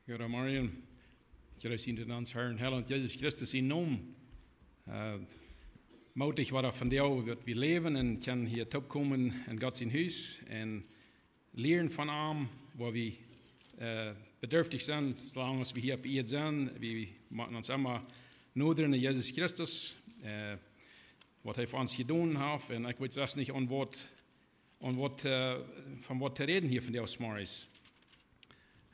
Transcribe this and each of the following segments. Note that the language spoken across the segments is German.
Goede morgen. Jullie in ons Herrn Heiland Jezus Christus in naam. Mutig wat van jou wird wir leben und können hier kommen in Gott sein Haus und lernen von ihm, wo wir bedürftig sind, solange wir hier auf Erde sind. Wir machen uns immer nudern in Jesus Christus, was er für uns getan hat. Und ich weiß das nicht von was zu reden hier von der aus Morris.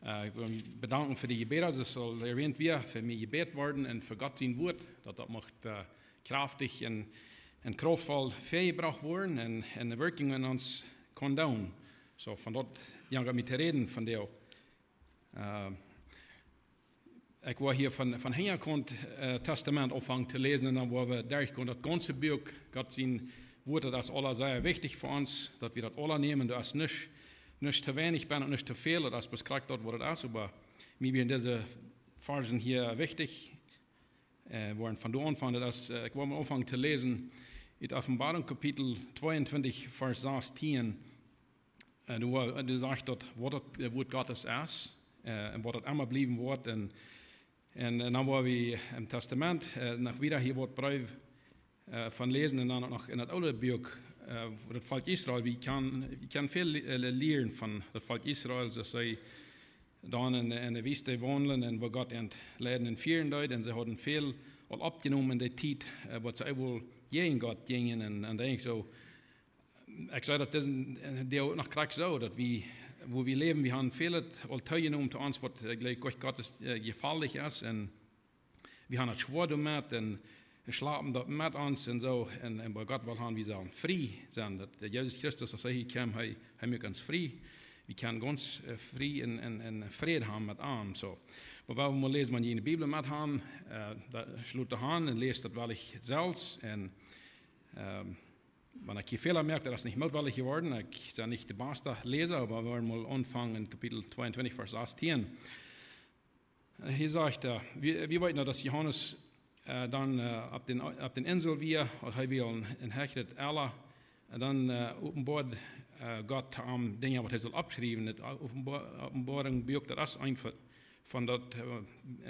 Ich will mich bedanken für die Gebete, das soll erwähnt werden, für mich gebet worden und für Gott sein Wort, dass das macht kraftig und kraftvoll vorgebracht worden und die Wirkung in uns kann dauern. So von dort jange mit reden von der. Ich war hier von Hintergrund Testament anfangen zu lesen und dann war wir durchgekommen, das ganze Buch, Gott sein Wort, das ist alles sehr wichtig für uns, dass wir das alle nehmen, das ist nicht zu wenig bin und nicht zu viel, das beschreibt dort, wo das ist, aber mir werden diese Versen hier wichtig, waren von da anfangen, ich war mal anfangen zu lesen, in Offenbarung Kapitel 22, Vers 16, du sagst dort, was das Wort Gottes ist, und was das immer bleiben wird, und dann war wir im Testament, nach wieder hier wird Brief von lesen, und dann noch in das alte Buch, voor het volk Israël. We kan veel leren van het volk Israël. Ze zij dan in de Wüste wandelen en waar God aan leiden en vieren deed. En ze hadden veel al opgenomen in de tijd wat ze wel tegen God gingen. En denk ik zo, ik zei dat is deel nog krijg zo, dat we, wo we leven, we hebben veel al teilgenomen te ons wat God gefällig is. En we hebben het schwaar gemaakt en schlafen dort mit uns und so, und bei Gott will haben wir sagen, frei sein. Der Jesus Christus, als er kam, haben wir ganz frei. Wir können ganz frei und Frieden haben mit ihm. So. Aber wenn wir mal lesen, wenn wir in der Bibel mit haben, da schluckt er an und lest das, weil ich selbst, und wenn ich hier Fehler merke, das ist nicht mutwillig geworden, ich bin nicht der beste Leser, aber wir wollen mal anfangen in Kapitel 22, Vers 18. Hier sagt er, wir wollten, dass Johannes dann ab den Insel wir, und wir in Hechtet Allah, dann offenbart Gott Dinge, was er soll abschreiben. Die Offenbarung birgt das einfach von das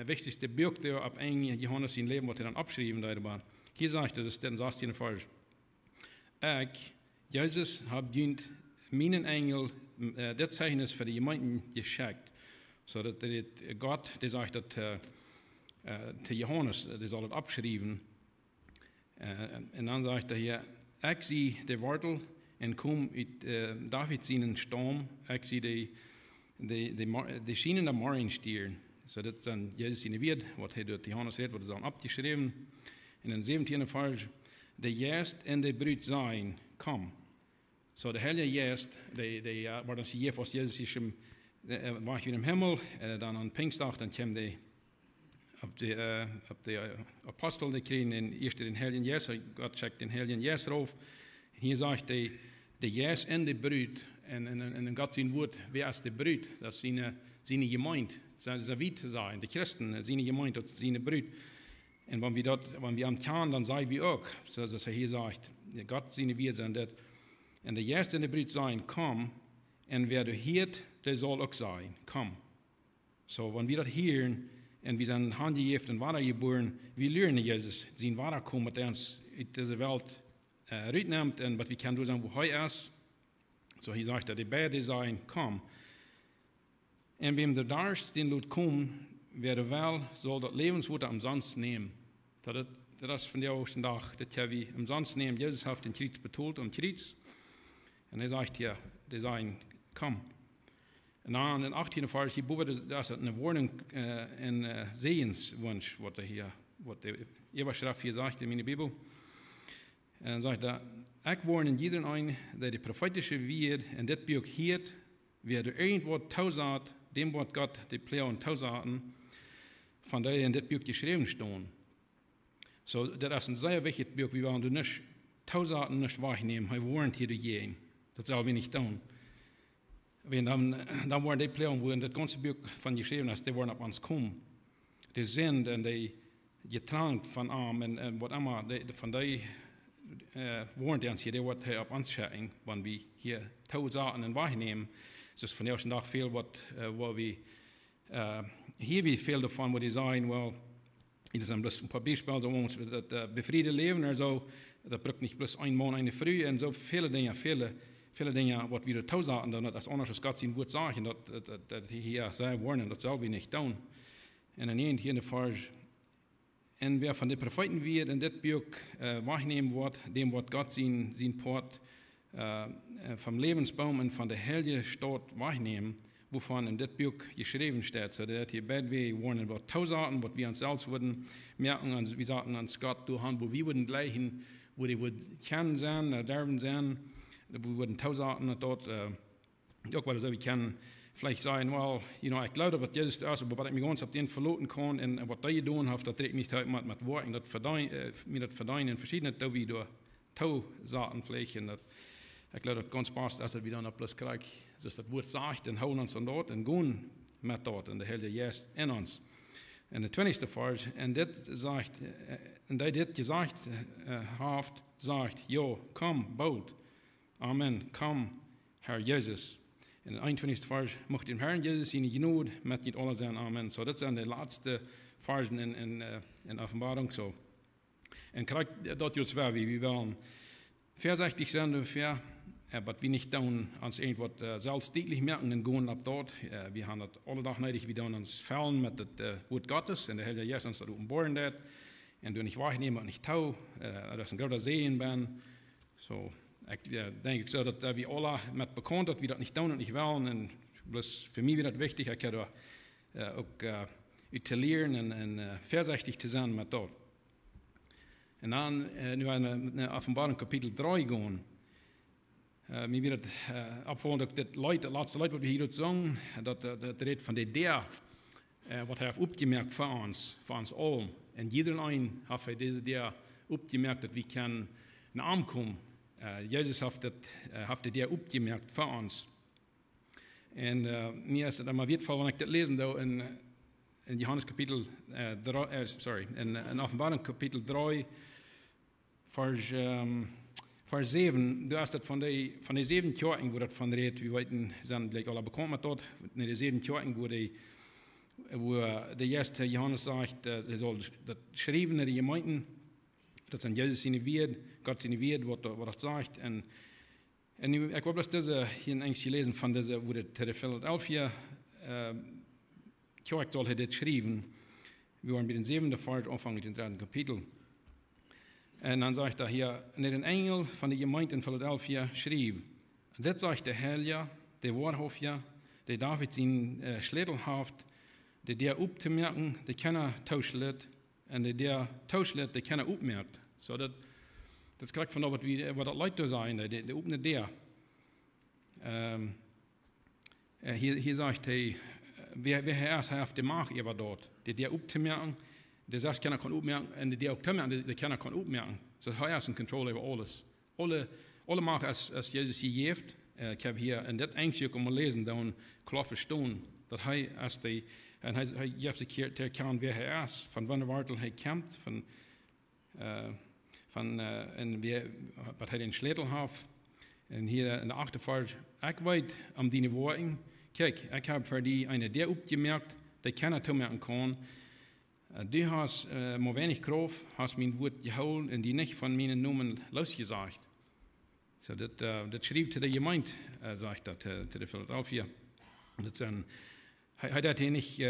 wichtigste birgt er ab Johannes sein Leben, was er dann abschreiben darüber. Hier sagt er, das ist der 16. Vers. Ich, Jesus, habe dient meinen Engel das Zeichnis für die Gemeinden geschickt. So dass Gott, der sagt, dass zu Johannes, der soll es abschreiben. Und dann sagt er hier, ich sehe die Wortel und komm mit David seinen Sturm, ich sehe die Schienen der Morgenstieren. So das dann Jesus in wird, was er dort Johannes hat, was er dann abgeschrieben. In den 17. Vers, der Geist und der Brut sein, komm. So der Heilige Geist, der war das hier, was Jesus ist, war ich in dem Himmel, dann an Pfingsttag, dann kam der op de apostel, die kriegen den Heiligen Geist, Gott schickt den Heiligen Geist rauf. Hier sagt der Geist in der Brut, und Gott sein Wort, wer ist der Brut? Das ist seine Gemeinde, das wird sein, die Christen, seine Gemeinde, das ist seine Brut. Und wenn wir am Kern, dann sagen wir auch, so dass er hier sagt, Gott seine Wort sein, und der Geist in der Brut sein, komm, und wer du hört, der soll auch sein, komm. So, wenn wir das hören, und wir sind handgegeben und weitergeboren, wir lernen Jesus, sein Weiterkommen, der uns in diese Welt mitnimmt und was wir können durch sagen, wo er ist. So, hier sagt er, die beide sein, komm. Und wem der darst, den Lut kommen, wer der will, soll das Lebenswort umsonst nehmen. Das ist von der ersten Tag, das wir umsonst nehmen. Jesus hat den Kreuz betont am Kreuz. Und er sagt hier, die sein, komm. En dan in 18e vers hierboven, dat is een woning en Sehenswunsch, wat de Überschrift hier sagt in mijn Bibel. En dan zegt dat, ik woon in iedereen een, dat de prophetische weer en dit buik hield, weer er irgendwo tausend, dem wat God de pleon tausaten, van die in dit buik geschreven staan. So, dat is een zeer wichtig buik, we willen niet tausaten niet wahrnehmen, hij woont hier de dat zal we niet doen. Dan waren die plekken waar het ganze buik van geschreven is, die waren op ons komen. Die sind en die getrankt van arm en wat allemaal, van die waren die ons hier, die wordt hier op ons schikken, wanneer we hier 1000 en waarnemen. Dus van de eerste dag veel wat we hier wie veel davon, wo die sagen, well, das sind bloß ein paar Beispiele, so das befriedete Leben oder so, das braucht nicht bloß ein Monat, eine Früh und so viele Dinge, was wir tausagen, dann das anders, was Gott sein Wort sagt, und das hier sagen wollen, das soll wir nicht tun. Und dann hier in der Fall, und wer von den Propheten wird in das Buch wahrnehmen wird, dem wird Gott sein Port vom Lebensbaum und von der Helge Stadt wahrnehmen, wovon in das Buch geschrieben steht. So, dass hier bald wir warnen wird tausagen, was wir uns selbst würden merken, wir sagen an Gott, du hast, wo wir würden gleichen, wo die würden kennen sein, derben sein, wo wir würden tausagen, dort, auch weil so wir können vielleicht sagen, well, ich glaube, dass Jesus ist, aber was ich mich ganz auf den verloten kann und was da getan habe, das trägt mich halt mit Worten, mir das verdienen in verschiedenen da wie durch Tausaten vielleicht. Ich glaube, das ganz passt, dass wir dann bloß kriegen, dass das Wort sagt, und hauen uns an dort und gehen mit dort, und der Herr Jesus in uns. Und der 20. Vers, und das sagt, und der das gesagt hat, sagt, ja, komm, bald. Amen, komm, Herr Jesus. In der 21. Vers macht dem Herrn Jesus seine Gnade mit nicht alle sagen Amen. So, das sind die letzten Versen in Offenbarung. So. Und kriegt dort jetzt wer, wie wir wollen vorsichtig sein ungefähr, aber wir nicht tun, uns irgendwas selbstständig merken und gehen ab dort. Wir haben das alle Tag nötig, wir tun uns fallen mit dem Wort Gottes, und der Herr Jesus uns das offenbaren wird, und du nicht wahrnehmen und nicht tau, dass ein großer Sehen bin. So, ich denke so, dass wir alle mit bekannt, dass wir das nicht tun und nicht wollen, und bloß für mich wird das wichtig, ich kann da auch utilieren und vorsichtig zu sein mit dort. Und dann, nu in Offenbarung Kapitel 3 gehen, mir wird abfallen, dass das letzte Leute, was wir hier sagen, das redet von der, was er aufgemerkt für uns allen. Und jeder ein hat für diese der aufgemerkt, dass wir können in Arm kommen. Jesus hat der aufgemerkt für uns. Und mir ist es immer wertvoll, wenn ich das lesen, da in Johannes Kapitel 3, in Offenbarung Kapitel 3, Vers 7, du hast das von den 7 Kirchen, wo das von redet, wir wollten, sind gleich alle bekannt mit dort, in den 7 Kirchen, wo der erste Johannes sagt, er soll das schreiben in die Gemeinden, das sind Jesus seine Wort, Gott seine Wort, was er sagt. Und ich habe bloß diese hier eigentlich gelesen, von dieser, wo der Philadelphia Kirche soll das schreiben. Wir waren mit dem 7. Vers anfangen mit dem 3. Kapitel. Und dann sagt er hier, nicht ein Engel von der Gemeinde in Philadelphia schrieb, das sagt der Herr, der Wahrhaftige, der David sein Schlädelhaft, der aufzumerken, der keiner tauschlet, und der tauschlet, der keiner aufmerkt. So, das kriegt von da, was das Leute sein, der aufnet der. Hier sagt er, wer erst hat die Macht über dort, der aufzumerken, der sagt, keiner kann aufmerken, und der auch zumerken, der keiner kann aufmerken. So, er ist in Kontrolle über alles. Alle Macht, als Jesus sie gibt, ich habe hier in das Einzige mal lesen, dann klar verstehen, dass er als die, und er gibt sich hier zu erkennen, wer er ist, von wann er kämpft, und was er den Schlädel hat. Und hier in der 8. Vers, ich weiß um deine Worte, kijk, ich habe für die eine der aufgemerkt, der keiner zumerken kann. Du hast mal wenig Kraft, hast mein Wort geholt und die nicht von meinen Namen losgesagt. So, das schrieb zu der Gemeinde, sagt er, zu der Philadelphia. Und er hat hier nicht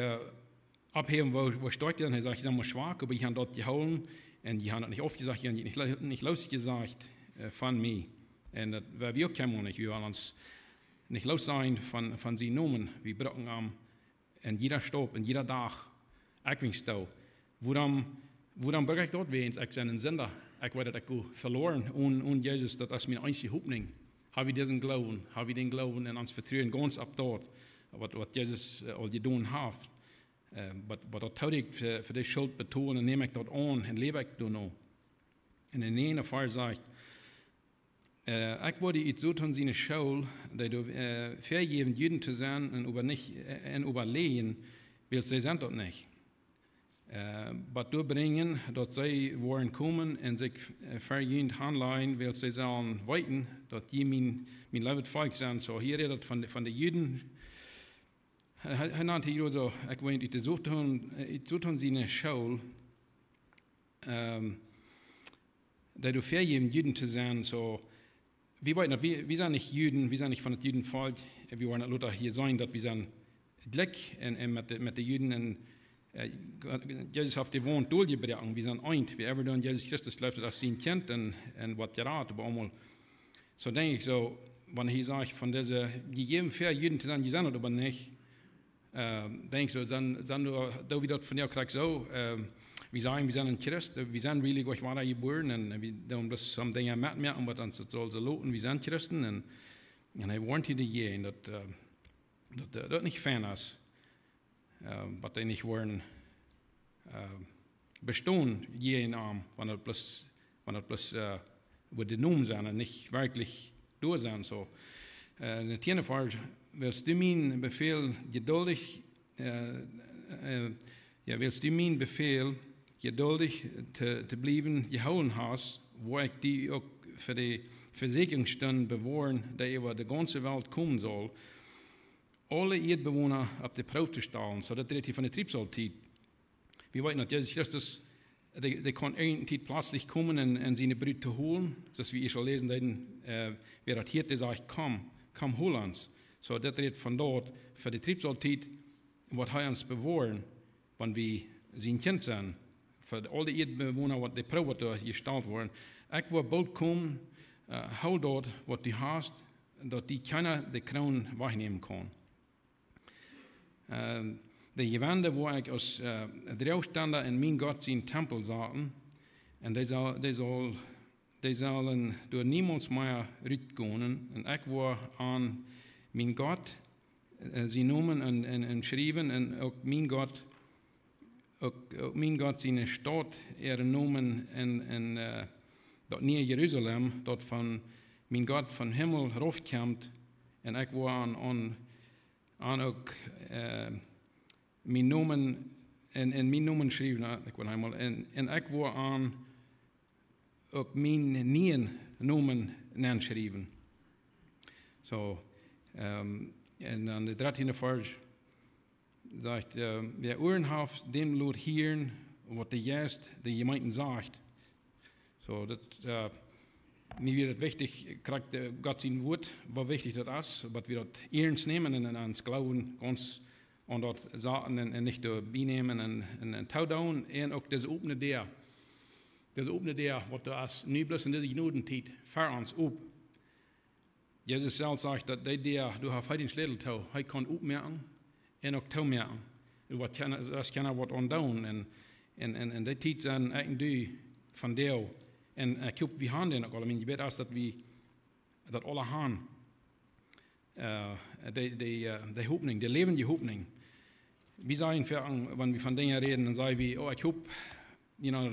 abheben, wo steigt er, er sagt, ich bin mal schwach, aber ich habe dort geholt und die haben das nicht aufgesagt, die haben nicht losgesagt von mir. Und das war wir auch kennen nicht, wir wollen uns nicht los sein von seinen Namen, wie Brockenarm, und jeder Stopp, und jeder Tag. Ich bin da. Woran bin ich dort wens? Ich bin ein Sünder. Ich werde das verloren. Und Jesus, das ist meine einzige Hoffnung. Habe ich diesen Glauben? Habe ich den Glauben und ans Vertrauen ganz ab dort, was Jesus all getan hat. Was das tue ich für die Schuld betonen, nehme ich dort an und lebe ich da noch. Und in einem Fall sagt, ich wurde jetzt so tun, seine Schule, dass du vergeben, Juden zu sein und überlegen, weil sie sind dort nicht. Was du bringen, dass sie wollen kommen und sich verjüngt handeln, weil sie sollen weiten, dass die mein Leben Volk sind. So hier redet von den Juden, Hij nannte hier so, ik weet niet, ik zocht sie eine Schule, da du vergeben, Juden zu sein, so, wir sind nicht Juden, wir sind nicht von dem Judenvolk, wir wollen nicht Luther hier sein, dass wir sind Glück mit den Juden und Jesus auf die Wohn durchgebracht, wir sind eint, wie ever dann Jesus Christus läuft, das sein Kind und was geraten, aber einmal, so denke ich so, wenn er sagt, von dieser, gegeben für Juden zu sein, die sind aber nicht, denke ich so, da wieder von dir kriegst so, wir sagen, wir sind ein Christ, wir sind really gleich weiter geboren und wir tun das some Dinge mitmachen, aber dann soll so loten, wir sind Christen und er warnt die je, das nicht fan ist, was die nicht wollen, bestehen je in Arm, wenn das bloß über die Nomen sind und nicht wirklich durch sind, so. In der tiende Frage, willst du mein Befehl geduldig, willst du mein Befehl geduldig te bleiben gehouden hast, wo ich die auch für die Versicherungsstunde bewahren, die über die ganze Welt kommen soll, alle Erdbewohner auf die Probe zu stellen, so dass die von der Triebsalzeit. Wir wissen nicht, Jesus Christus, die kann irgendeine Zeit plötzlich kommen und seine Brüder zu holen, das wie ich schon lesen, wer hat hier gesagt, komm, hol uns. So, das redet von dort, für die Triebsalzeit, was er uns bewahren, wenn wir sein Kind sind. Für alle Erdbewohner, die Probe gestellt wurden. Ich will bald kommen, hol dort, was du hast, dass die keiner die Krone wegnehmen kann. Die Gewände, wo ich aus Draustander in mein Gott sein Tempel saßen, und die sollen durch niemals mehr rückgehen. Und ich war an mein Gott, sie nomen und schrieben, und auch mein Gott seine Stadt nomen in dort näher Jerusalem, dort von mein Gott von Himmel raufkommt, und ich war an auch mein Nomen in mein Nomen schrieben, ich war einmal, und ich war an auch mein Nien Nomen schrieben. So, und an der 13. Vers sagt, wer Ohren hat, dem Lot hören, was der Geist der Gemeinden sagt. So, das, mir wird es wichtig, kriegt Gott sein Wort, was wichtig das ist, was wir das ernst nehmen und ans Glauben ganz und dort sagen und nicht benehmen und taudauen und auch das Opene der, was du hast, nie bloß in dieser Gnadenzeit für uns ob. Jesus selbst sagt, dass du hast heute den Schlädeltau, heute kann aufmerken und auch tau merken. Das kann er was andauen und die Zeit sind eigentlich von der. En ik hoop, we gaan den ook al. Je weet als dat we dat alle gaan. Die hoopning, die levende hoopning. We zeggen wanneer we van dingen reden, dan zeggen we, oh, ik hoop,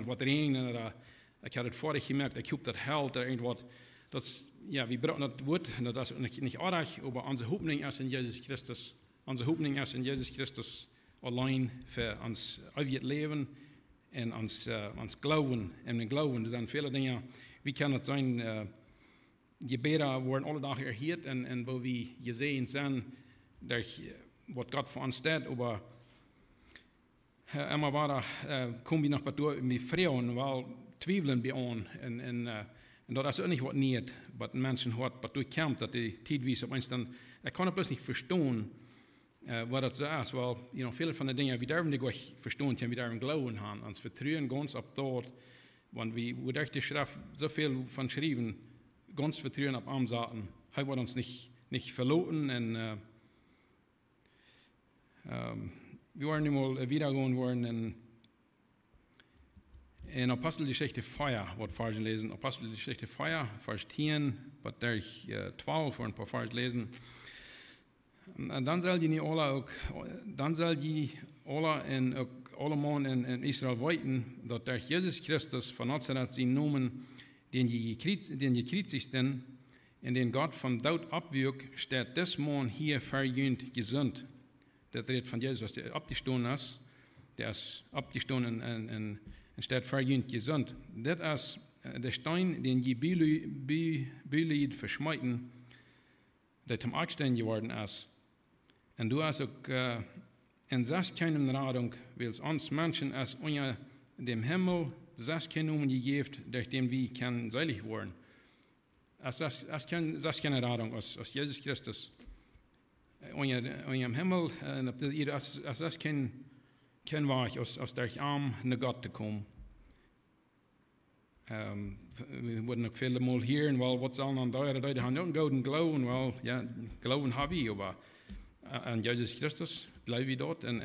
wat regenen, oder ik had het vorig gemerkt, ik hoop dat helpt, oder irgendwas. We brauchen das Wort, das ist nicht arg, aber unsere Hoffnung ist in Jesus Christus. Unsere Hoffnung ist in Jesus Christus allein für uns ewiges Leben. En ons glauben, en den Glauben, er zijn viele dingen. Wie kan het zijn, gebeden worden alle dagen erhield en wo we gezien zijn, wat God voor ons deed, aber immer war kommen wir nach Badur mit Frauen, weil Zweifeln bei uns und das ist auch nicht was nicht, was Menschen hat, was durchkommt, dass die Tidweise auf uns dann, ich kann das nicht verstehen, was das so ist, weil viele von den Dingen, wir dürfen nicht verstehen, wir dürfen glauben haben, uns vertrauen ganz ab dort, wenn wir durch die Schrift so viel von schreiben, ganz vertrauen ab am Sachen, haben wir uns nicht verloren und wir waren einmal wiedergehen worden in Apostelgeschichte 4, was Vers lesen, Apostelgeschichte 4, Vers 10, was ich 12 für ein paar Vers lesen. Und dann soll die alle in alle Mann in Israel weiten, dass der Jesus Christus von Nazareth sie Namen, den gekreuzigten, in den Gott vom Tod abwürgt, steht des Mann hier verjüngt gesund. Das redet von Jesus, der abgestanden ist, der ist abgestanden und steht verjüngt gesund. Das ist der Stein, den die Bühlied verschmeiten, der zum Eckstein geworden ist. En du hast ook in 16 Radung, wills ons Menschen als unter dem Himmel 16 Namen gegeben, durch den wir können selig werden. Als 16 Radung aus Jesus Christus. Unter dem Himmel, als 16 war ich aus der Arm nach Gott zu kommen. We worden ook veel mal hören, wel, wat zal dan daar? Die haben ook gouden geloven, wel, ja, geloven hebben we, maar aan Jezus Christus geloven we dat en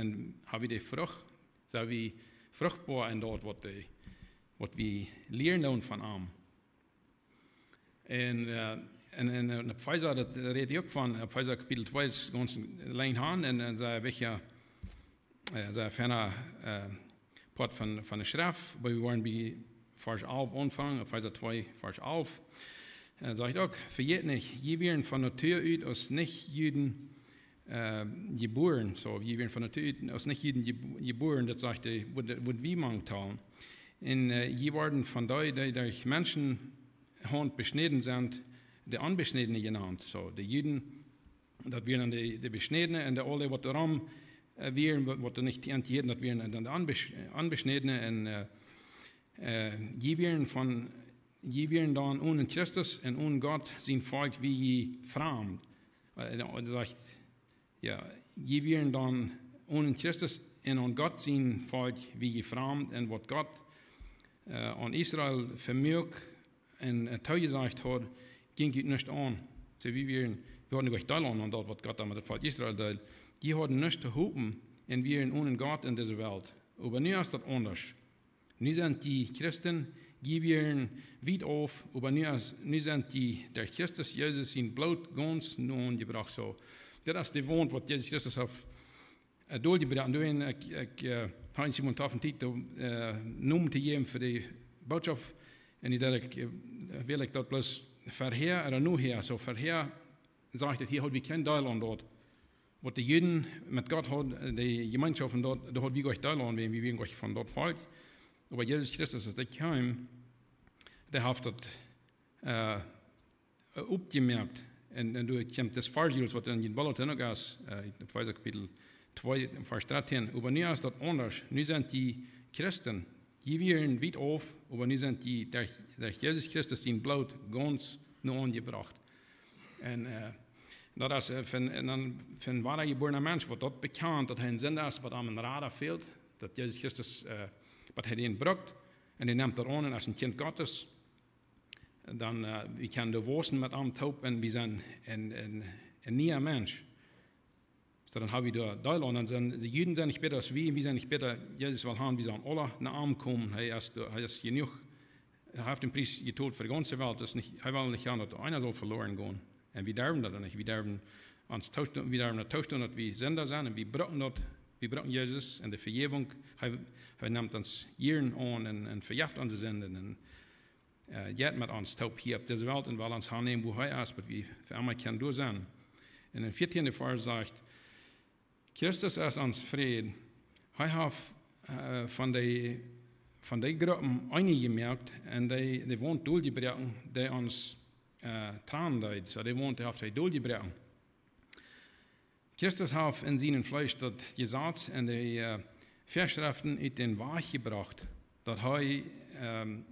hebben we die vrucht, zijn we vruchtbaar in dat wat we leren van hem. En op Pfizer, dat redt je ook van, op Pfizer kapitel 2 is ganz lang aan en zij welke, zij verder part van de schrift, waar we waren bij Vers 11 anfangen, Epheser 2, Vers 11. Sagt auch, vergeht nicht, je werden von Natur aus als Nicht-Juden geboren. So, je werden von Natur aus Nicht-Juden geboren, das sagt er, wird wie man tun. Und je werden von da, die durch Menschen beschnitten sind, die Unbeschnittene genannt. So, die Juden, das wären die Beschnittene, und die alle, was darum wären, was nicht jeden, das wären dann die Unbeschnittene, und je werden dann ohne Christus und ohne Gott sein Volk wie fremd. Sagt, ja, je werden dann ohne Christus und ohne Gott sein Volk wie fremd und was Gott an Israel vermögt und zugesagt hat, ging es nicht an. So wie wir hatten nicht Deutschland und das, was Gott damit das Volk Israel teilt, die hatten nicht zu hoffen und wir ohne Gott in dieser Welt. Aber nu ist das anders. Nu sind die Christen, die werden weit auf, aber nu sind die, der Christus Jesus in Blut ganz nun gebracht. So. Das ist der Wunsch, was Jesus Christus auf durchgebracht hat. Ich habe Simon Taffen Tito Namen zu geben für die Botschaft. Und ich will ich das bloß vorher oder nur her. So vorher sagt er, hier hat wir kein Deutschland dort. Was die Juden mit Gott haben, die Gemeinschaften dort, da hat wir euch Deutschland, wie wir euch von dort folgt. Aber Jesus Christus, als der kam, der hat das aufgemerkt. Und du kommst das Vers, was in den Bulletin auch ist, in Epheser Kapitel 2, Vers 13. Aber nu ist das anders. Nu sind die Christen, die werden weit auf, aber nu sind die, der Jesus Christus in Blut ganz neu angebracht. Und das ist für ein wahrer geborener Mensch, wird dort bekannt, dass er ein Sinn ist, was am Radar fehlt, dass Jesus Christus was er den braucht, und er nimmt er an als ein Kind Gottes, dann wir können da wohnen mit ihm taub und wir sind ein neuer Mensch. So dann haben wir da Deutschland, dann sind die Juden sind nicht besser als wir sind nicht besser, Jesus will haben, wir sollen alle nach ihm kommen, er ist genug, er hat den Preis getan für die ganze Welt, er will nicht haben, dass einer soll verloren gehen. Und wir dürfen das nicht, wir dürfen uns tauschen, dass wir Sünder sind und wir brauchen Jesus und die Vergebung. Er nimmt uns Jahren an und verjaft unsere Sünden und geht mit uns taub hier auf dieser Welt und will uns annehmen, wo er ist, aber wir für einmal können durch sein. Und im 14. Vers sagt, Christus ist uns Fried. Er hat von den Gruppen einige gemerkt und die wollen durchbrechen, die uns trauen, so die wollen auf sie durchbrechen. Christus hat in seinem Fleisch das Gesetz und die Vorschriften in den Weg gebracht, dass er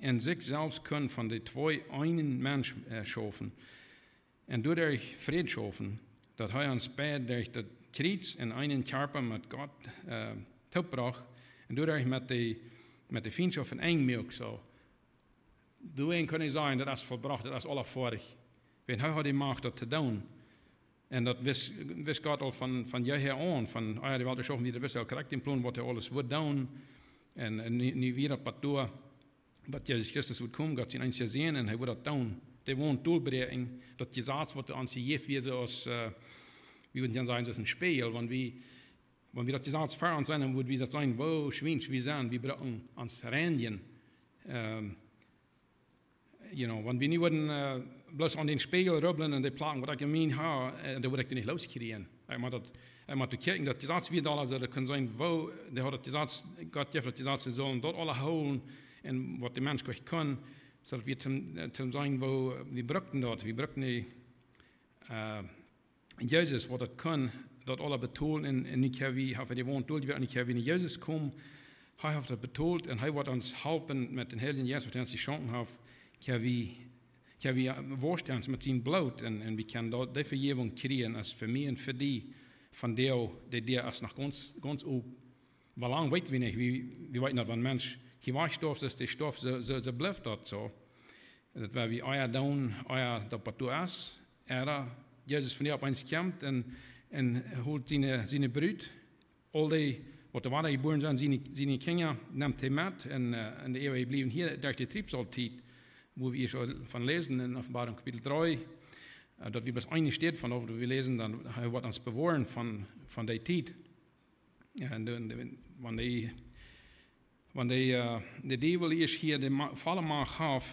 in sich selbst können von den zwei einen Mensch schaffen und dadurch Frieden schaffen, dass er uns beide durch das Kreuz in einen Körper mit Gott zubracht und dadurch mit der Feindschaft eingemerkt. So. Du kann ich sagen, das ist vollbracht, das ist alles fertig. Wenn er hat die Macht, das zu tun. Und das wisst Gott auch von jeher an, von die Welt schaffen, wie der wisst, korrekt im Plan, was er alles wird tun. Und nie wieder, was Jesus Christus wird kommen, Gott ihn eins sehen, und er wird das tun. Der wohnt durchbrechen, das Gesetz, was er an sich wie so aus, wie würden sagen, das ist ein Spiel, wenn wir das Gesetz vor uns sein, dann würden wir das sagen, wo schwingt wir sind, wir brauchen uns reinigen. Wenn wir nicht würden, bloß an den Spiegel rubbeln und die Plagen, was ich gemein habe, da würde ich die nicht loskriegen. Ich muss kijken, dat die Gesetz wieder da, also da kann sein, wo, der hat das Gesetz, Gott gibt das Gesetz, sie sollen dort alle holen, und was der Mensch gleich kann, so dass wir zum sagen, wo wir brauchten dort, wir brauchten die, Jesus, was das kann, dat alle betoeld en ik heb wie die woont door en ik heb wie naar Jezus kom. Hij heeft dat betoeld en hij wordt ons helpen met een hele Jezus wat ons die Chancen heeft. Ik heb wie voorstellen met zijn bloed en we kunnen dat die vergeving krijgen als voor mij en voor die van die als nog ganz op. Wie lang weten we niet, we weten dat van mens. Je wasstof is die stof, zo blijft dat zo. Dat waar we eier doen, eier dat wat du is, Jezus van die op ons komt en holt zijn bruid, al die wat er waren geboren zijn, zijn kinderen, neemt hij met en de eeuwige blijven hier, daar is de triebsaltijd, wo we hier zo van lezen in Offenbarung kapitel 3, dat we best einig steht van over we lezen, dan hij wordt ons beworen van die tijd. En wanneer de duivel is hier de vallen mag heeft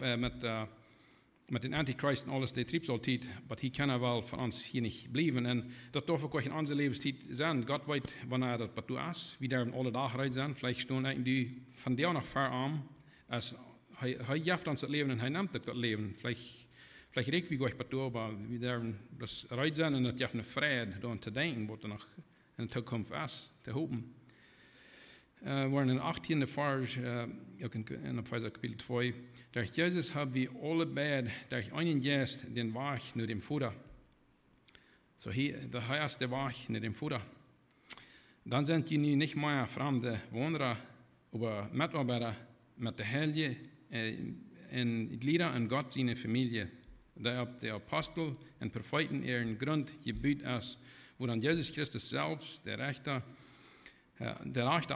met den Antichrist en alles, die triebsaltijd, maar hij kan wel van ons hier niet blijven. En dat darf ook in onze levenstijd zijn. God weet wanneer dat wat du is, wie daar alle dagen uit zijn. Vielleicht staan die van jou nog ver aan. Als hij geeft ons het leven en hij neemt ook dat leven. Vielleicht reikt wie wat du, maar wie daar dus uit zijn en dat je een vrede door te denken, wat er nog in de toekomst is, te hopen. We waren in de 18e vers, ook in Epheser kapitel 2. Durch Jesus haben wir alle beide durch einen Geist den Weg nach dem Vater. So hier, der heißt der Weg nach dem Vater. Dann sind die nicht mehr fremde Wanderer, aber Mitarbeiter mit der Heilige und Glieder in Gott seine Familie. Da der Apostel und Propheten ihren Grund gebiet ist, wo dann Jesus Christus selbst der rechte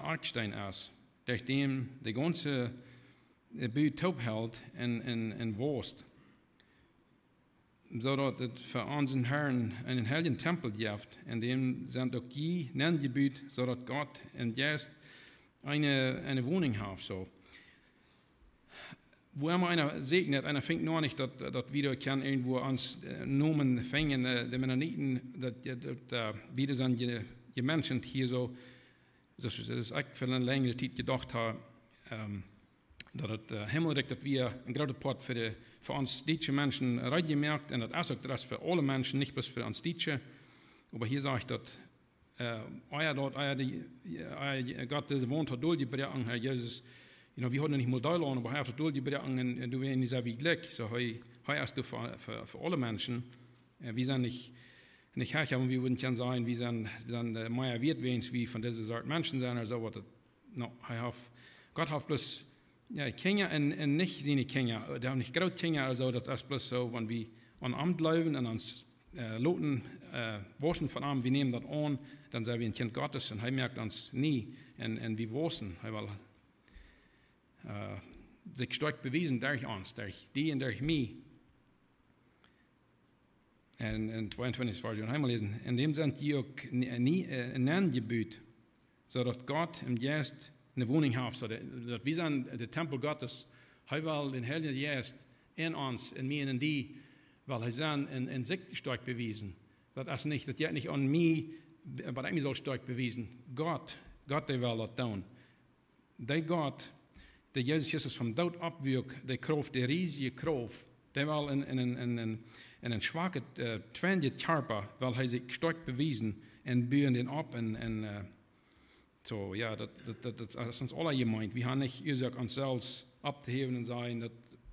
Arkstein ist, durch den die ganze Büt taubhält en woest. Zodat het voor onze Herren een heilige tempel geeft, en dem zijn ook die nengebied, zodat God en juist eine Wohnung heeft. So. Wo immer einer segnet, einer fängt noch nicht, dass wieder kann irgendwo ans Nomen fängen, die Mennoniten, dass wieder sind die Menschen hier so, das ist echt für eine längere Zeit gedacht haben, dat het hemelrijk dat we een grote part voor ons Duitse mensen uitgemerkt en dat is ook das für alle Menschen, nicht bloß für uns Duitsche. Aber hier sage ich, dass Gott diese Wohnt hat durchgebracht, Herr Jesus, wir hatten nicht mal Deutschland, aber er hat durchgebracht und du wirst nicht so wie Glück. So, er ist für alle Menschen. Wir sind nicht herrlich, aber wir würden gerne sagen, wir sind mehr wert, wie von dieser Sorte Menschen sind, also was Gott hat bloß ja, Kinder en nicht seine Kinder. Die haben nicht große Kinder, also das ist bloß so, wenn wir an Amt laufen und uns loten, waschen von Amt, wir nehmen das an, dann sind wir ein Kind Gottes und er merkt uns nie und wir waschen. Er will sich stark bewiesen durch uns, durch die und durch mich. Und in 22 Vers einmal lesen, in dem sind die auch nie ein Nenngebüt, sodass Gott im Geist eine Wohnung haben, so dass wir sind der Tempel Gottes, er will den Heiligen Geist in uns, in mir und in die, weil er sind in sich stark bewiesen. Das ist nicht, das geht nicht an mich, aber ich soll stark bewiesen. Gott, der will das tun. Der Gott, der Jesus Christus vom Tod abwirkt, der Kraft, der riesige Kraft, der will in einen schwachen, trendigen Körper, weil er sich stark bewiesen und bühren den ab und so, ja, das ist uns alle gemeint. Wir haben nicht gesagt, uns selbst abzuheben und sagen,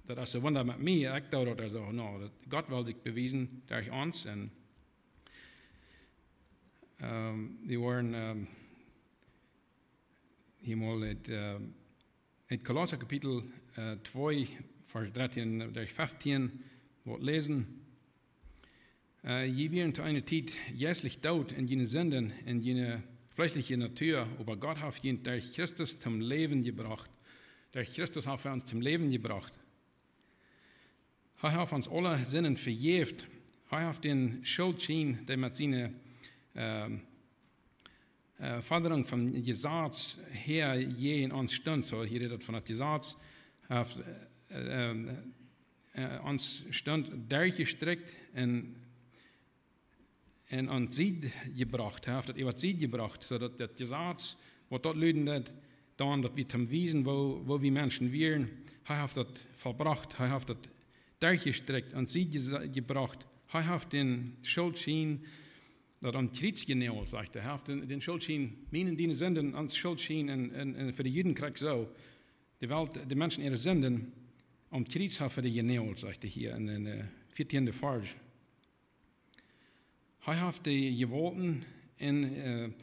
das ist ein Wunder mit mir, ich tue das so. No, Gott will sich beweisen durch uns. Und wir waren hier mal in Kolosser Kapitel 2, Vers 13 durch 15, wo lesen. Je während einer Zeit jährlich tot in jene Sünden, in jene fleischliche Natur, aber Gott hat ihn durch Christus zum Leben gebracht. Durch Christus hat er uns zum Leben gebracht. Er hat uns alle Sinnen verjährt. Er hat den Schuldschein, der mit seiner Forderung vom Gesetz her je in uns stund, so hier redet von dem Gesetz, hat uns stund durchgestreckt und an Sieg gebracht, er hat das Sieg gebracht, sodass das Gesetz, was dort löden, dann, dass wir zum Wiesen, wo wir Menschen wären, er hat das vollbracht, er hat das durchgestreckt, an Sieg gebracht, er hat den Schuldschein dat aan Kriets genäht, sagt er. Heeft den Schuldschien, minen die zenden ans Schuldschien en für die Juden kriegt so. Die Welt, die Menschen ihre Senden, am Kriets haben für die genäht, sagt er hier in den 14. Vers. Hij heeft die gewollten in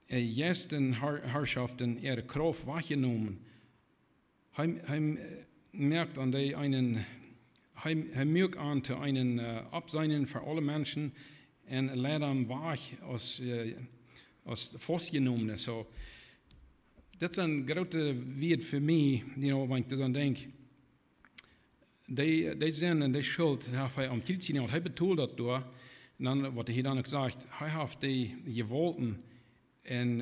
ersten Herrschaften ihre Kraft wahrgenommen. Hij merkt an die einen, hij merkt an zu einen Abseinen für alle Menschen und lädt am Wach aus Vastgenommene. So, dat is een grote weet voor mij, wenn ich daran denke. Die Sinn und die Schuld heeft hij am Krieg genäht. Hij betont dat door. En dan wordt hij dan ook gezegd, hij heeft die gewollten in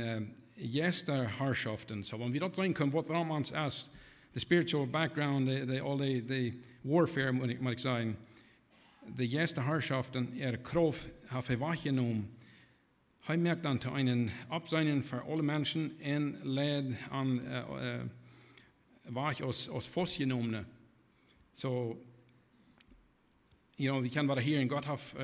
jester Herrschaften. So, wenn wir dat zijn kunnen, wat waarom ons is, the spiritual background, the warfare, moet ik zeggen, de jester Herrschaften, Kraft heeft hij wahrgenommen. Hij merkt dan zu einen Abseinen für alle Menschen und lädt an wach aus Vastgenommene. So, we kennen wat hier in Gott heeft,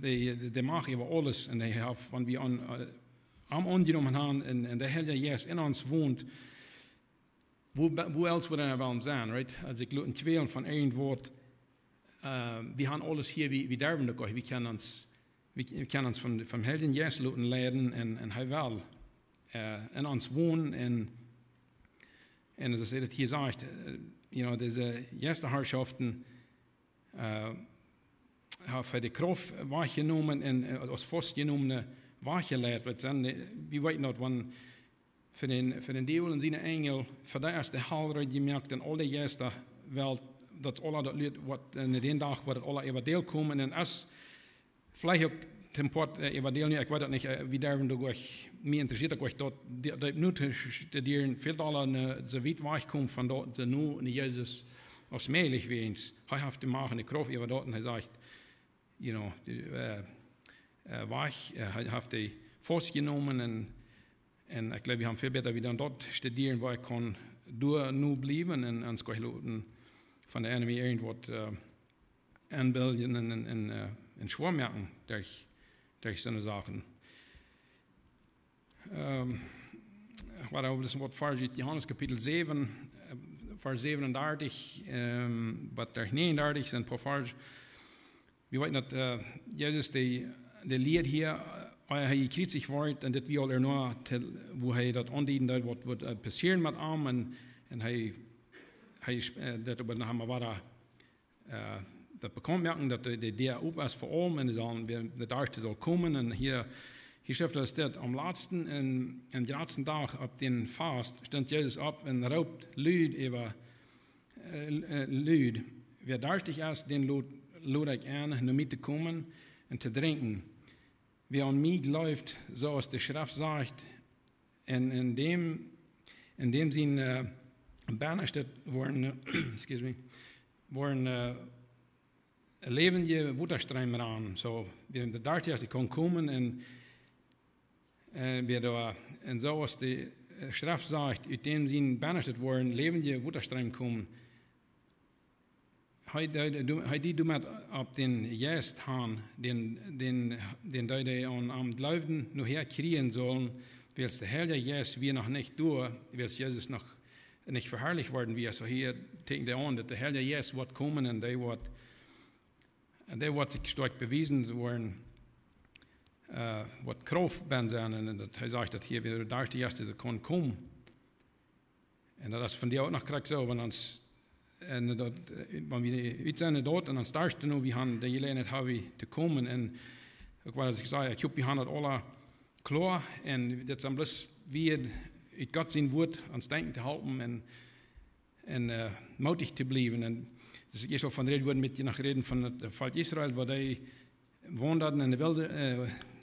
de Macht über alles, und hij heeft, wenn wir am angenommen haben, und der Heilige Geist in uns wohnt, wo else würde er wel zijn, right? Als ik een kweel van één woord, we haben alles hier, wie derven dat we kennen ons vom Heiligen Geist laten leiden, en hij wil in ons wohnen, en als hij dat hier zegt, deze eerste Herrschaften, heeft hij de kracht waargenomen en als vastgenomen waargeleid. We weten dat, wanneer voor den Dievel en zijn engel, voor de eerste helder, je merkt in alle eerste wel, dat alle dat leert, wat in de dag wordt alle evangel komen, en als vielleicht ook temport evangel niet, ik weet dat niet, wie daarvan door mij interesseert, ik dat nu te studeren, veel alle ze weit wegkomen van dat ze nu in Jezus als meilig weens. Hij heeft te maken de kracht over dat, en hij zegt, hij heeft die vastgenomen, en ik glaube, we haben veel beter wie dan dat studeren, waar ik kan door nu blijven, en ons kan laten van de enemy irgendwat aanbeelden en schwaar merken durch zo'n zaken. Ik wou over wat vers uit Johannes kapitel 7, vers 37, wat daar 39 zijn pro vers. We weten dat Jezus de leert hier, hij kritisig wordt, en dat we al erna, wo hij dat aandienen, wat wordt passeren met hem, en hij dat we nog maar dat bekommen merken, dat der op is voor om, en de dag zal komen, en hier schrijft er dat am laatsten en de laatste dag op den Fast stond Jezus op en roept luid over luid. Wer durstig is, den lade ik aan naar mij te komen en te drinken. Wie an mij gelooft, zoals de Schrift zegt, en in dem zijn bannersted worden, levende waterstromen aan. So, wir de dartjes die kon komen en zoals de Schrift zegt, uit dem zijn bannersted worden levende waterstromen komen. Hij die doet op den Geest gaan, den hij aan het leven nog herkriegen zullen, wil de Heilige Geest weer nog niet door, wil Jezus nog niet verherrlicht worden wie. So hier tekent hij aan dat de Heilige Geest wordt komen en die wordt zich sterk bewezen worden, wat kracht ben zijn, en dat hij zegt dat hier weer de eerste kan komen. En dat is van die ook nog krijg zo, want en dat, wanneer we uit zijn dood, en dan starten nu, we gaan de gelegenheid hebben te komen, en ook wat ik zei, ik hoop we gaan het alle klaar, en dat is bloß wie uit God zijn woord aan het denken te helpen, en moedig te blijven. En dus ik zal van de reden worden met je nog reden van het volk Israël, waar hij woonden in de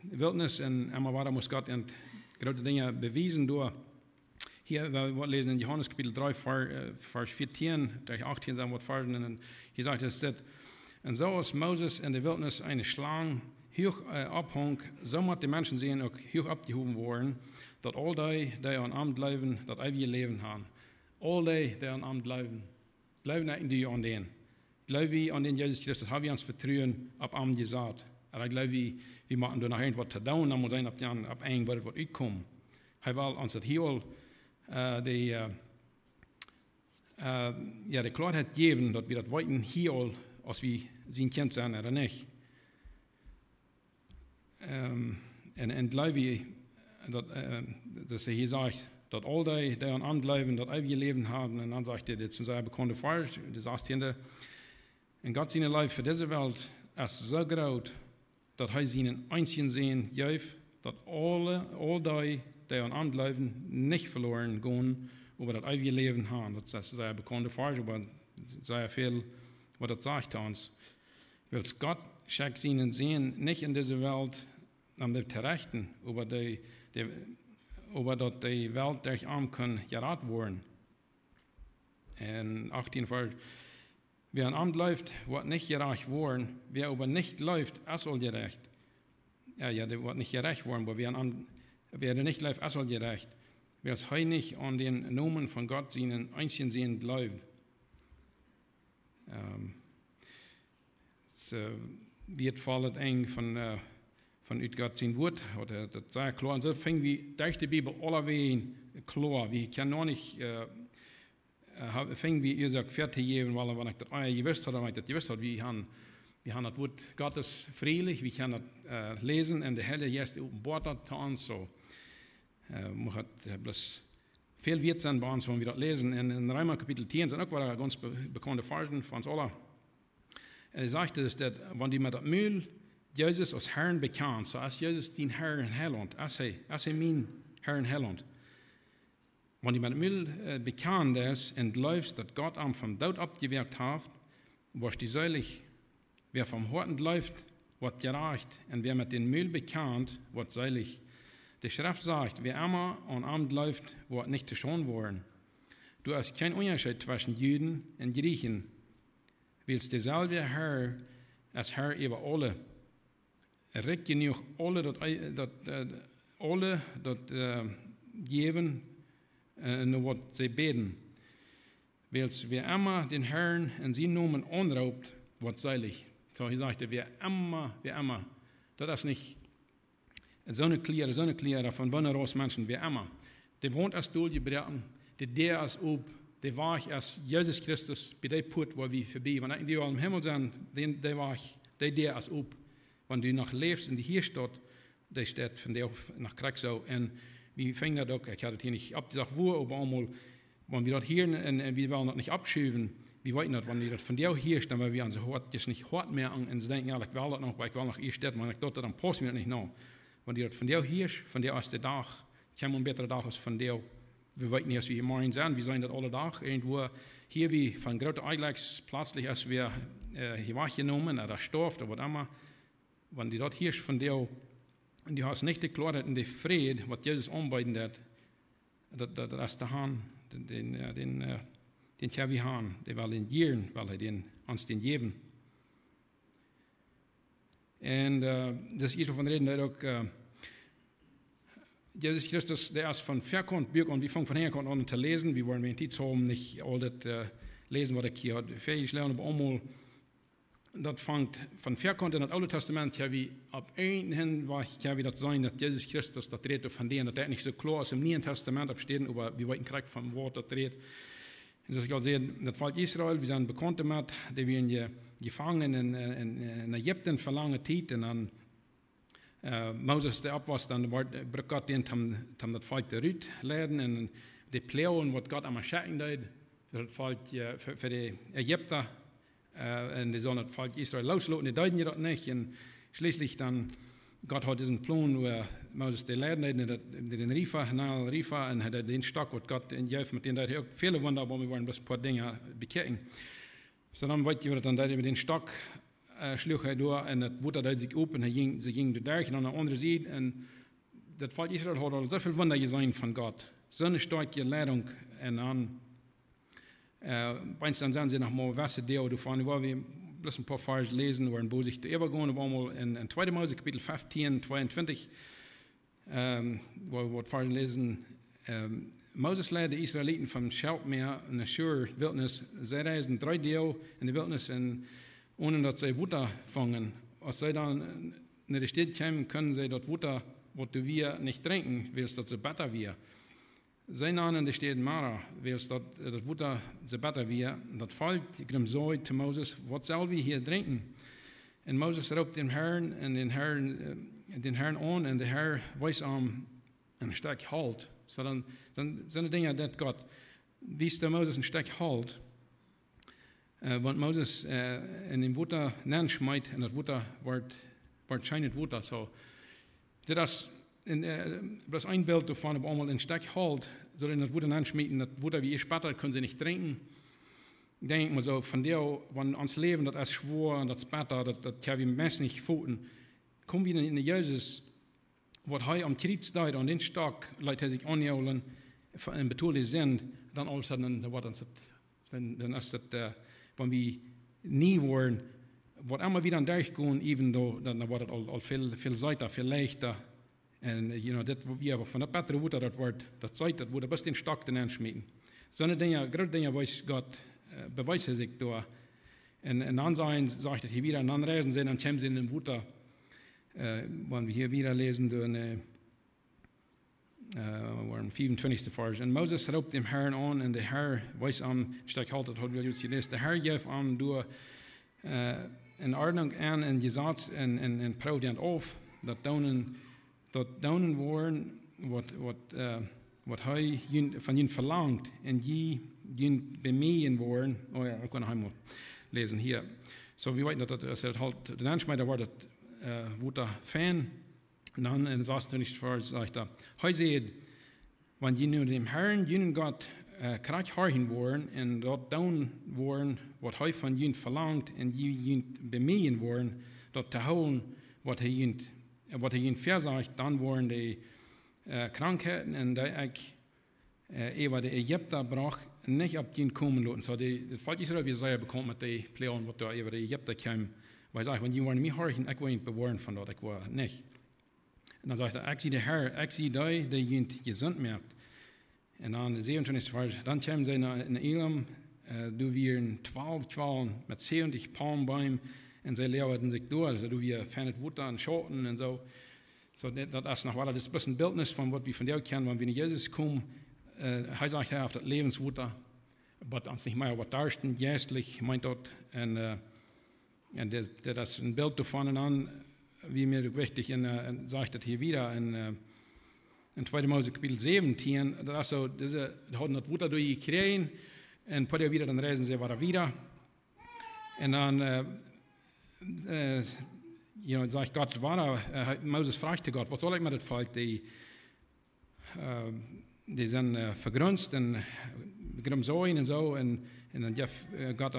wildernis, en allemaal waar moest God en grote dingen bewijzen door. Hier, we lezen in Johannes kapitel 3, vers 14, durch 18 zijn wat versen, en hier zegt es dit, en zoals Moses in de wildernis een slang hoog ophong, zo moet de mensen zijn ook hoog opgehoven worden, dat al die aan Amt leven, dat eeuwige leven hebben. Al die aan Amt leven. Leven niet die aan den. Glauben wir an den Jesus Christus, haben wir uns vertrauen, ab Amt gesagt. En ik geloof, we maken er nog irgendwas te doen, dan moet zijn op een wat het uitkomt. Hij wil ons het heel de klaarheid geven, dat we dat weten hier, als we zijn kind zijn of niet. En geloof je, dat ze hier zegt, dat al die aan aangeloven, dat eeuwige leven hebben, en dan zegt hij, dit zijn zijn bekende vers, de 16e. En God zijn leven voor deze wereld is zo groot, dat hij zijn einzigen zin geeft, dat al die aan aangeloven niet verloren gaan, over dat eeuwige leven hebben. Dat is een bekende vers, maar sehr veel wat dat zegt ons. Weil Gott schickt seinen Sinn nicht in diese Welt, um die zu richten, aber dass die Welt durch arm kann gerettet werden. In 18 Vers, wer an Amt läuft, wird nicht gerecht worden, wer aber nicht läuft, er soll gerecht. Ja, der wird nicht gerecht worden, aber wer nicht läuft, er soll gerecht. Wer es heu nicht an den Namen von Gott seinen einzigen Sinn läuft. Wird fallet eng van uit God zijn woord, dat zei klaar. En zo ving we durch de Bibel allerwegen klaar. We kunnen nog niet, ving we je zegt ver te geven, wanneer ik dat gewist had, wanneer ik dat gewist had, we gaan het woord Gottes vrijelijk, we gaan het lezen en de Heilige Geest openbaart dat aan ons. Zo moet het bloß veel wert zijn bij ons, wanneer we dat lezen. En in Römer kapitel 10 zijn ook wel ganz bekende versen van ons allen. Er sagte es, dass wenn die mit dem Mühl Jesus als Herrn bekannt, so als Jesus den Herr in Heiland, als er mein Herr in Heiland. Wenn die mit dem Mühl bekannt ist und läuft, dass Gott am vom Tod abgewirkt hat, was die selig. Wer vom Horten läuft, wird gerecht, und wer mit dem Mühl bekannt, wird selig. Die Schrift sagt, wer immer an Amt läuft, wird nicht geschont worden. Du hast keinen Unterschied zwischen Juden und Griechen. Willst derselbe Herr als Herr über alle. Recht genug alle dat geven nur wat sie beten. Willst wer immer den Herrn in seinen Namen anraubt, wird selig. So er sagte, wer immer, das ist nicht so eine Klärung von Wanderers Menschen, wer immer. Der wohnt als durchgebrochen, der als ob. Der war ich als Jesus Christus bei der Put, wo wir vorbei. Wenn die im Himmel sind, der war ich, der als ob. Wenn du noch lebst in die hier steht, der steht von der nach Kriegsau. Und wir fingen das auch, ich hatte das hier nicht abgesagt, wo, aber einmal, wenn wir das hier, und wir wollen das nicht abschieben, wir wollten das, wenn wir das von der hier stehen, weil wir an so hart, das nicht hart mehr an, und sie denken, ja, ich will das noch, weil ich will nach ihr steht, wenn ich dort, dann passt mir das nicht noch. Wenn die das von der hier, von der ersten Tag, ich habe einen besseren Tag als von der. Wir wollten nicht, als wir hier morgen sind, wir sind das alle Tag irgendwo hier wie von großen Eilegs plötzlich, als wir hier wahrgenommen oder gestorben oder was immer, wenn die dort hier von der, und die hast nicht geklart in der Friede, was Jesus anbieten hat, das ist der Hahn, den wir haben, der will den geben, weil er uns den geben. Und das ist von reden, dass auch Jesus Christus, der ist von Verkant, und wir fangen von Herkant an zu lesen. Wir wollen in Zeit haben, nicht all das lesen, was ich hier fertig lernen, aber einmal, das fängt von Verkant in das Alte Testament, ja, wie ab einen hin, ja, wie das sein, dass Jesus Christus, das dreht von denen, dass nicht so klar ist im Neuen Testament abstehen, aber wir wollten kriegen vom Wort, das dreht. Und das ich auch sehen, das Volk Israel, wir sind bekannt damit, die werden gefangen in Ägypten für lange Zeit, und dann Moses der ab was, dann braucht Gott den, das Volk der Rüt leiden, und die Pläuen, was Gott einmal schicken hat, für das Volk, für die Ägypter, und die sollen das Volk Israel loslassen, die deuten das nicht, und schließlich dann, Gott hat diesen Plan, wo Moses die leiden hat, den Rifa, und hat den Stock, was Gott in Jeff, mit dem hat auch viele Wunder, aber wir wollen bloß ein paar Dinge bekehren. So dann wollte ich dann mit den Stock, schlug hij door en het water deed zich open. Ze ging de berg aan de andere zijde. En dat volk Israël had al zoveel wonder gezien van God. Zo'n sterke leiding. En dan, dan zijn ze nog maar wassen deel ervan. Waar we bloß een paar vers lezen, waarin wo zich te overgaan. We allemaal in 2 Mose kapitel 15, 22. Waar we het vers lezen. Moses leidde de Israëlieten van Schelpmeer in de Shur wildnis. Zij reisden 3 deel in de wildnis en ohne dass sie Wutter fangen. Als sie dann in der Stadt kommen, können sie dort Wasser, was wir nicht trinken, willst das so besser wir. Sein an in der Stadt Mara, willst das Wasser so besser wir, das fällt, ich grimm so zu Moses, was soll wir hier trinken? Und Moses raubt den Herrn und den Herrn an, und der Herr weiß ein Stück Halt. So dann sind die Dinge, dass Gott wies der Moses ein Stück Halt. Want Moses in dem Wasser schmeißt, und das Wasser wird scheinend Wasser. So, das ist ein Bild davon, ob einmal ein Stück Halt, so in das Wasser schmeißen, das Wasser wie ich später können sie nicht trinken. Ich denke mal so, von der, wenn uns Leben, das ist schwor und das später, das kann wir meist nicht futen. Kommen wir in Jesus, was er am Kreuz da und den Stock, Leute sich anholen, in betulte sind, dann alles dann ist das, wenn wir nie wollen, was immer wieder durchgehen, even though, dann wird es all viel Seite, viel leichter. Und, das, wo wir von der bessere Wutter, das Zeit, das wurde bis den Stock den anschmieden. So eine Dinge, gerade Dinge, weiß Gott, beweist sich da. Und dann sagt er hier wieder, und dann reisen sie, dann kommen sie in den Wutter, wenn wir hier wieder lesen, in 25. Vers. Und Moses raubt dem Herrn an, und der Herr weiß steigt halt, das hat wir jetzt gelesen, der Herr gab durch in Ordnung an, und Gesetz, und Provident auf, dat daunen waren, was er von ihnen verlangt, und je bemühen waren. Oh ja, ich kann noch einmal lesen hier. So, wir weten, dass er halt, der Anschmeider war, das Wutter Fan. Und dann in 26. Vers sagt er, er seht, wenn je nun dem Herrn, jenen Gott, krank horchen wollen, und dort down wollen, was er von ihnen verlangt, und je bemühen wollen, dort zu holen, was er ihnen versagt, dann wollen die Krankheiten, und die über die Ägypter brach, nicht ab ihnen kommen lassen. So, das Volk Israel, wie sie bekommen mit den Plänen, was da über die Ägypter kamen, weil ich sage, wenn die wollen mich horchen, ich will nicht bewahren von dort, ich will nicht. Und dann sagt er, ich sehe der Herr, ich sehe die, die jemand gesund merkt. Und dann 27. Vers, dann kamen sie in Elam, du wir 12 Qualen mit 70 Palmbäumen, und sie leerten sich durch, also du wir fernet Wutter und Schoten und so. So, das ist noch weiter, das ist ein bisschen Bildnis von was wir von dir kennen, wenn wir in Jesus kommen. Er sagt, Herr, auf das Lebenswutter, aber uns nicht mehr was darstellen, geistlich, meint dort, und das ist ein Bild davon, und dann, wie mir wichtig, und sagt das hier wieder, in 2. Mose Kapitel 17, das ist so, die haben das Wutter durchgekriegt, und ein paar Jahre wieder, dann reisen sie wieder. Und dann, sagt Gott, Moses fragte Gott, was soll ich mit dem Volk, die sind vergrunzt und grimm und so, und dann Gott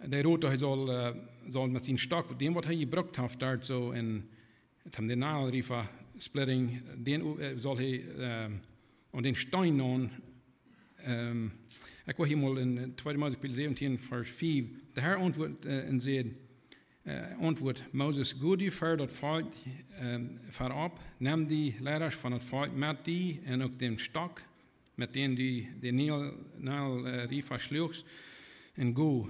der Rote soll mit seinem Stock, dem was er gebraucht hat, dort so, und haben den Nagelriefer Splitting, den soll er und den Stein nun, ich war hier mal in 2. Mose Kapitel 17, Vers 5, der Herr antwortet Moses, gut die für das Volk verab, nimm die Lehrer von das Volk mit die und auch den Stock, mit dem die den Nagelriefer schluchst, und go.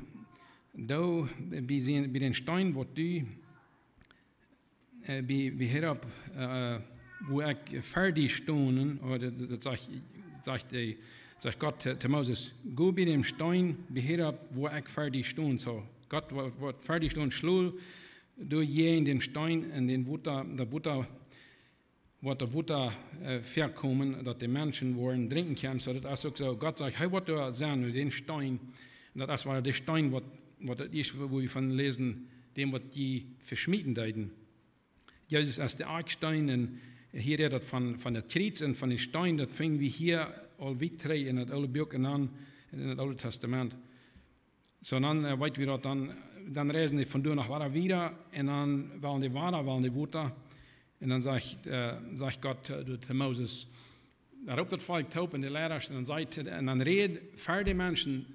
Da bei den Stein, wo du herab, wo ich fertig stonden, oder das sagt Gott zu Moses, go bei dem Stein, herab, wo ich fertig stond. So, Gott, wo fertig stond, schlug du je in den Stein, in den Wutter, der Wutter verkommen, dass die Menschen wollen trinken können. So, das ist auch so, Gott sagt, hey, was du sagen mit den Stein, das war der Stein, was ist, wo wir von lesen, dem, was die verschmieden deuten. Jesus ist der Arkstein, und hier redet von der Kreuz und von den Steinen, das fingen wir hier all wegtrei in das alte Buch an, in das Alte Testament. So, dann weit wir dort, dann reisen die von dort nach Wara wieder, und dann waren die Wutter, und dann sagt Gott zu Moses, er roept das Volk taub in die Lehrer, und dann für die Menschen,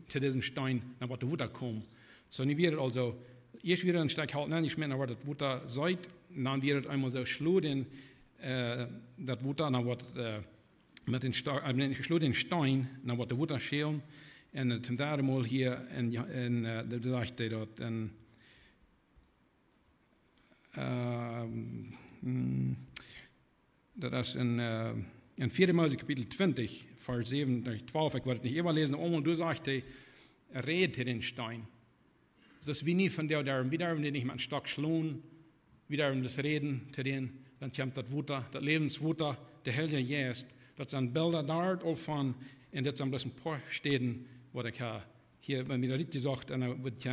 zu diesem Stein, nach was der Wutter kommt. So, nicht wird also, erst wieder ein Stück halt nicht mehr, nach was das Wutter seid, und dann wird es einmal so schlug, das Wutter, nach was, mit den Stein, nach was der Wutter schälen, und zum dritten Mal hier, da sagt er dort, dat is in 4 Mose kapitel 20, vers 7 tot 12. Ik wil het niet even lezen. Eenmaal toen zegt hij, red hier den Stein. Dus wie niet van der, wie darf die nicht mit einem Stock schlagen, wie darf das reden zu denen, dann kommt das Wutter, das Lebenswutter, der Heilige Geist. Das sind Bilder dort auch von, und das sind bloß ein paar Städten, wo ich hier bei mir richtig gesagt, und da wird ich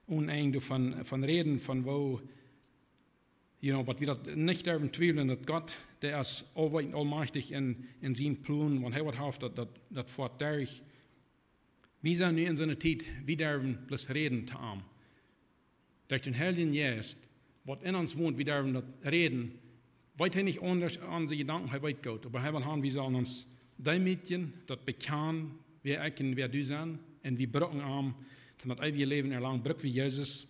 uneinig von reden, von wo, aber wir das nicht daran zweifeln, dass Gott, der ist allweit allmächtig in seinen Plan, wenn er was hat, das fährt durch. Wir sind nu in so einer Zeit, wir dürfen bloß reden zu ihm. Durch den Heiligen Geist, was in uns wohnt, wir dürfen das reden, weit er nicht anders an die Gedanken weit geht. Aber wir sollen uns die Mädchen, das bekannt, wir erkennen, wer du sind, und wir brücken am, damit wir leben erlang, brück wie Jesus.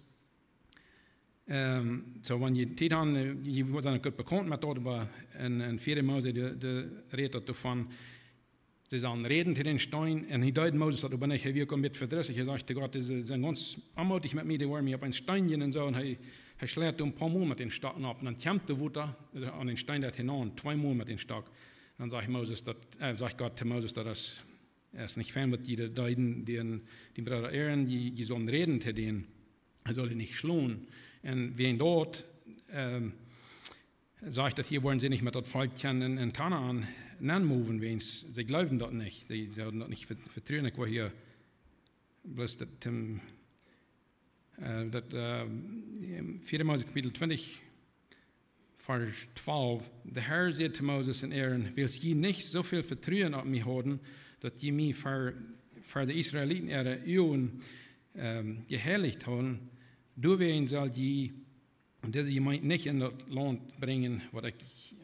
So, wenn je Zeit haben, je sind gut bekannt mit dort, aber in 4 Mose, der redet davon, sie sagen, reden zu den Steinen, und hier deuten Moses, dass nicht, hey, wir kommen mit verdrissig, er sagt, Gott, sie sind ganz anmutig mit mir, die wollen mir auf ein Steinchen und so, und er schlägt ein paar Mal mit den Stocken ab, und dann kommt der Wutter an den Stein dort hinein, 2 Mal mit den Stock. Dann sagt Gott zu Moses, dass es nicht fern wird, die deuten, die Brüder Aaron, die sollen reden zu denen, er soll ihn nicht schlagen. Und wen dort sagt, dass hier wollen sie nicht mit das Volk in Kanaan anmoven, sie glauben das nicht, sie werden das nicht vertrauen. Ich war hier bloß das 4 Mose Kapitel 20, Vers 12. Der Herr sagt zu Moses und Aaron, willst je nicht so viel Vertrauen auf mich haben, dass je mich für die Israeliten ihre Öhren geheiligt haben, du wen soll je, diese Gemeinde nicht in das Land bringen, was ich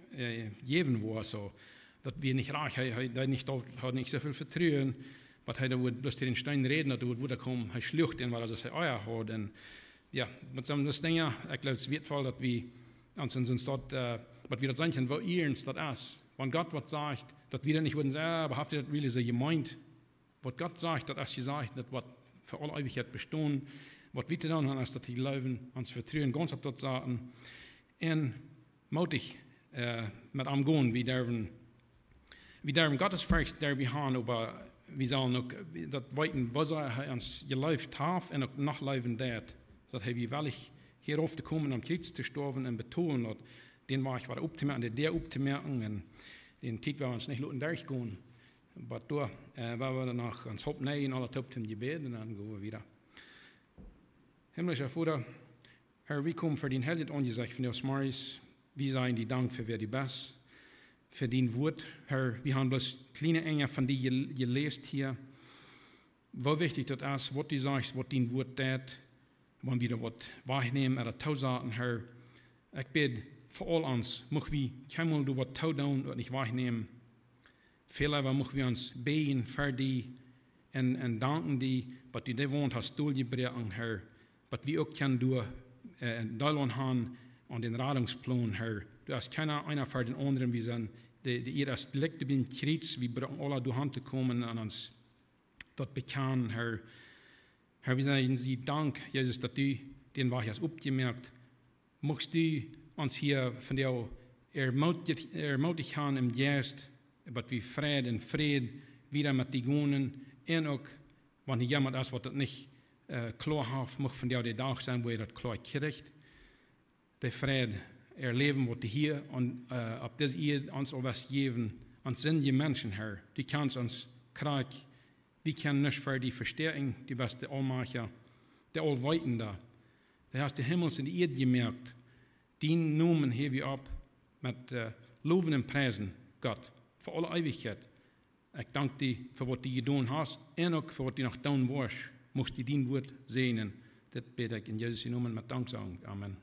geben will, so, dass wir nicht reich, er nicht so viel Vertrauen, was er wird bloß den Stein reden, dass er wird kommen, er schlucht ihn, weil er so Eier hat, und ja, mit so einem Ding, ich glaube, es wird voll, dass wir uns dort, was wir das sagen, wo ihr uns das ist, wenn Gott was sagt, dass wir dann nicht würden sagen, aber habt ihr das really so gemeint, was Gott sagt, das ist gesagt, das wird für alle Ewigkeit bestehen, was wir dann haben, ist, dass die glauben, uns vertrauen, ganz auf das sagen, und mutig mit am gehen, wir dürfen Gottes Furcht, der wir haben, aber wir sollen auch das weiten, was er uns gelebt hat, und auch nachleben wird, dass wir wirklich hier oft kommen, am Kreuz zu sterben und betonen, dass den war ich optimal, der optimerken, und den Zeit wir uns nicht durchgehen. Aber da werden wir danach uns Haupt nehmen, alle Top zum Gebet, und dann gehen wir wieder. Himmlischer Vater, Herr, wir kommen für den Heilig angesagt von uns Maris. Wir sagen die Dank für wer die Best, für den Wort. Herr, wir haben bloß kleine Enge von dir gelesen hier. Wo wichtig das ist, was du sagst, was dein Wort tät, wenn wir was wahrnehmen oder tausaten, Herr. Ich bete für all uns, möchten wir keinmal du was tausaten und nicht wahrnehmen. Vielleicht möchten wir uns beten für die und danken die, was du dir wohnt hast, durchgebracht, Herr. Was wir auch können durch Deutschland haben an den Radungsplan, Herr. Du hast einer für den anderen, wir sind, ihr das Licht bin Kreuz, wir brauchen alle durch Hand zu kommen und uns dort bekennen, Herr. Herr, wir sagen Sie Dank, Jesus, dass du den Wach hast abgemerkt. Möchtest du uns hier von dir ermutigt haben im Geist, dass wir Frieden und Frieden wieder mit die Gonen, und auch, wenn jemand ist, was das nicht klar hat, möchte von dir der Tag sein, wo das klar kriegt. Der Frieden erleben, was du hier und ab das ihr uns auch was geben. Und sind die Menschen, Herr, die kannst uns kriegen. Wir können nicht für die Verstärkung, die beste Allmacher, der Allweiten da. Der hast die Himmels und die Erde gemerkt. Die Namen heben wir ab mit Loben und Preisen, Gott, für alle Ewigkeit. Ich danke dir für was du getan hast und auch für was du noch tun wirst. Mocht du dein Wort sehen. Das bete ich in Jesus' Namen mit Dank sagen. Amen.